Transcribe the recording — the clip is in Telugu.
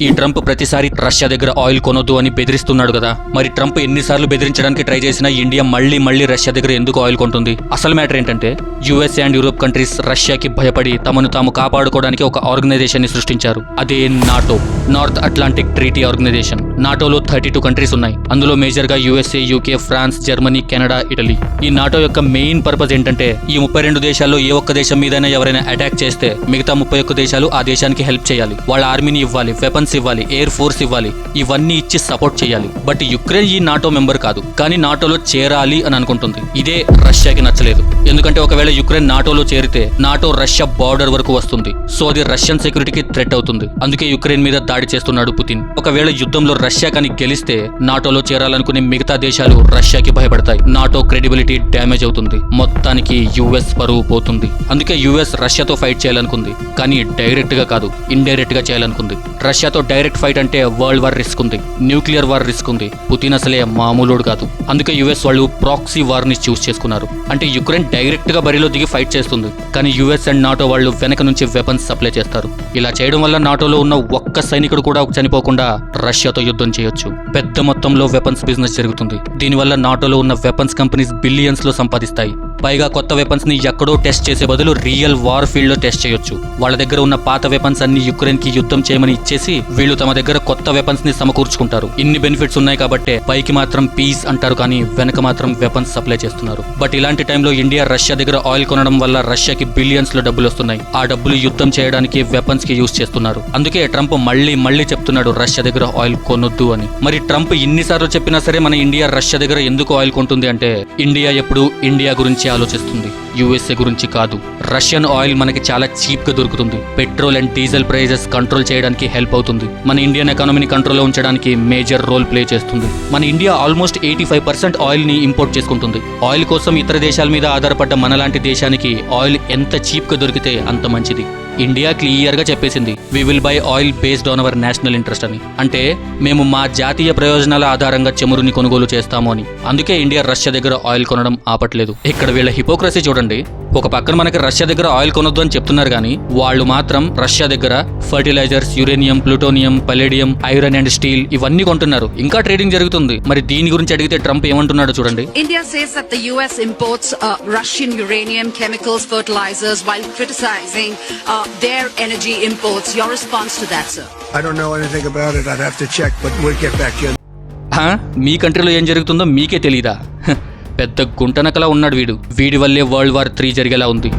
ఈ ట్రంప్ ప్రతిసారి రష్యా దగ్గర ఆయిల్ కొనొద్దు అని బెదిరిస్తున్నాడు కదా, మరి ట్రంప్ ఎన్నిసార్లు బెదిరించడానికి ట్రై చేసినా ఇండియా మళ్ళీ రష్యా దగ్గర ఎందుకు ఆయిల్ కొంటుంది? అసలు మ్యాటర్ ఏంటంటే యుఎస్ఏ అండ్ యూరోప్ కంట్రీస్ రష్యాకి భయపడి తమను తాము కాపాడుకోవడానికి ఒక ఆర్గనైజేషన్ ని సృష్టించారు. అదే NATO, North Atlantic Treaty Organization. నాటోలో 32 కంట్రీస్ ఉన్నాయి. అందులో మేజర్ గా USA, UK, France, Germany, Canada, Italy. ఈ నాటో యొక్క మెయిన్ పర్పస్ ఏంటంటే ఈ 32 దేశాల్లో ఏ ఒక్క దేశం మీదైనా ఎవరైనా అటాక్ చేస్తే మిగతా 31 దేశాలు ఆ దేశానికి హెల్ప్ చేయాలి. వాళ్ళ ఆర్మీని ఇవ్వాలి, వెపన్స్ ఇవ్వాలి, ఎయిర్ ఫోర్స్ ఇవ్వాలి, ఇవన్నీ ఇచ్చి సపోర్ట్ చేయాలి. బట్ యుక్రెయిన్ ఈ నాటో మెంబర్ కాదు, కానీ నాటోలో చేరాలి అని అనుకుంటుంది. ఇదే రష్యాకి నచ్చలేదు. ఎందుకంటే ఒకవేళ యుక్రెయిన్ నాటోలో చేరితే నాటో రష్యా బార్డర్ వరకు వస్తుంది. సో అది రష్యన్ సెక్యూరిటీకి థ్రెట్ అవుతుంది. అందుకే యుక్రెయిన్ మీద దాడి చేస్తున్నాడు పుతిన్. ఒకవేళ యుద్ధంలో రష్యా కానీ గెలిస్తే నాటోలో చేరాలనుకునే మిగతా దేశాలు రష్యాకి భయపడతాయి. నాటో క్రెడిబిలిటీ డ్యామేజ్ అవుతుంది. మొత్తానికి యుఎస్ పరువు పోతుంది. అందుకే యుఎస్ రష్యాతో ఫైట్ చేయాలనుకుంది, కానీ డైరెక్ట్ గా కాదు, ఇండైరెక్ట్ గా చేయాలనుకుంది. రష్యాతో డైరెక్ట్ ఫైట్ అంటే వరల్డ్ వార్ రిస్క్ ఉంది, న్యూక్లియర్ వార్ రిస్క్ ఉంది. పుతిన్ అసలే మామూలుడు కాదు. అందుకే యుఎస్ వాళ్ళు ప్రాక్సీ వార్ ని చూస్ చేసుకున్నారు. అంటే యుక్రెయిన్ డైరెక్ట్ గా బరిలో దిగి ఫైట్ చేస్తుంది, కానీ యుఎస్ అండ్ నాటో వాళ్ళు వెనక నుంచి వెపన్స్ సప్లై చేస్తారు. ఇలా చేయడం వల్ల నాటోలో ఉన్న ఒక్క సైనికుడు కూడా చనిపోకుండా రష్యాతో యుద్ధం చేయొచ్చు. పెద్ద మొత్తంలో వెపన్స్ బిజినెస్ జరుగుతుంది. దీనివల్ల నాటోలో ఉన్న వెపన్స్ కంపెనీస్ బిలియన్స్ లో సంపాదిస్తాయి. పైగా కొత్త వెపన్స్ ని ఎక్కడో టెస్ట్ చేసే బదులు రియల్ వార్ ఫీల్డ్ లో టెస్ట్ చేయొచ్చు. వాళ్ళ దగ్గర ఉన్న పాత వెపన్స్ అన్ని యుక్రెయిన్ కి యుద్ధం చేయమని ఇచ్చేసి వీళ్ళు తమ దగ్గర కొత్త వెపన్స్ ని సమకూర్చుకుంటారు. ఇన్ని బెనిఫిట్స్ ఉన్నాయి కాబట్టి పైకి మాత్రం పీస్ అంటారు, కానీ వెనక మాత్రం వెపన్స్ సప్లై చేస్తున్నారు. బట్ ఇలాంటి టైంలో ఇండియా రష్యా దగ్గర ఆయిల్ కొనడం వల్ల రష్యాకి బిలియన్స్ లో డబ్బులు వస్తున్నాయి. ఆ డబ్బులు యుద్ధం చేయడానికి వెపన్స్ కి యూజ్ చేస్తున్నారు. అందుకే ట్రంప్ మళ్ళీ చెప్తున్నాడు రష్యా దగ్గర ఆయిల్ కొనొద్దు అని. మరి ట్రంప్ ఇన్నిసార్లు చెప్పినా సరే మన ఇండియా రష్యా దగ్గర ఎందుకు ఆయిల్ కొంటుంది అంటే ఇండియా ఎప్పుడు ఇండియా గురించి ఆలోచిస్తుంది, యుఎస్ఏ గురించి కాదు. రష్యన్ ఆయిల్ మనకి చాలా చీప్ గా దొరుకుతుంది. Petrol and diesel prices control చేయడానికి హెల్ప్ అవుతుంది. మన ఇండియన్ ఎకానమీని కంట్రోల్లో ఉంచడానికి మేజర్ రోల్ ప్లే చేస్తుంది. మన ఇండియా ఆల్మోస్ట్ 85% ఆయిల్ ని ఇంపోర్ట్ చేసుకుంటుంది. ఆయిల్ కోసం ఇతర దేశాల మీద ఆధారపడ్డ మనలాంటి దేశానికి ఆయిల్ ఎంత చీప్ గా దొరికితే అంత మంచిది. ఇండియా క్లియర్ గా చెప్పేసింది, we will buy oil based on our national interest అని. అంటే మేము మా జాతీయ ప్రయోజనాల ఆధారంగా చమురుని కొనుగోలు చేస్తాము అని. అందుకే ఇండియా రష్యా దగ్గర ఆయిల్ కొనడం ఆపట్లేదు. ఇక్కడ వీళ్ళ హిపోక్రసీ చూడండి. ఒక పక్కన మనకి రష్యా దగ్గర ఆయిల్ కొనొద్దు అని చెప్తున్నారు, కానీ వాళ్ళు మాత్రం రష్యా దగ్గర fertilisers, uranium, plutonium, palladium, iron and steel ఇవన్నీ కొంటున్నారు. ఇంకా ట్రేడింగ్ జరుగుతుంది. మరి దీని గురించి అడిగితే ట్రంప్ ఏమంటున్నాడో చూడండి. India says that the US imports Russian uranium, chemicals, fertilizers while criticizing their energy imports. Your response to that, sir? I don't know anything about it. I'd have to check, but we'll get back to you. మీ కంట్రీలో ఏం జరుగుతుందో మీకే తెలీదా? పెద్ద గుంటనకలా ఉన్నాడు వీడు. వీడి వల్లే వరల్డ్ వార్ 3 జరిగేలా ఉంది.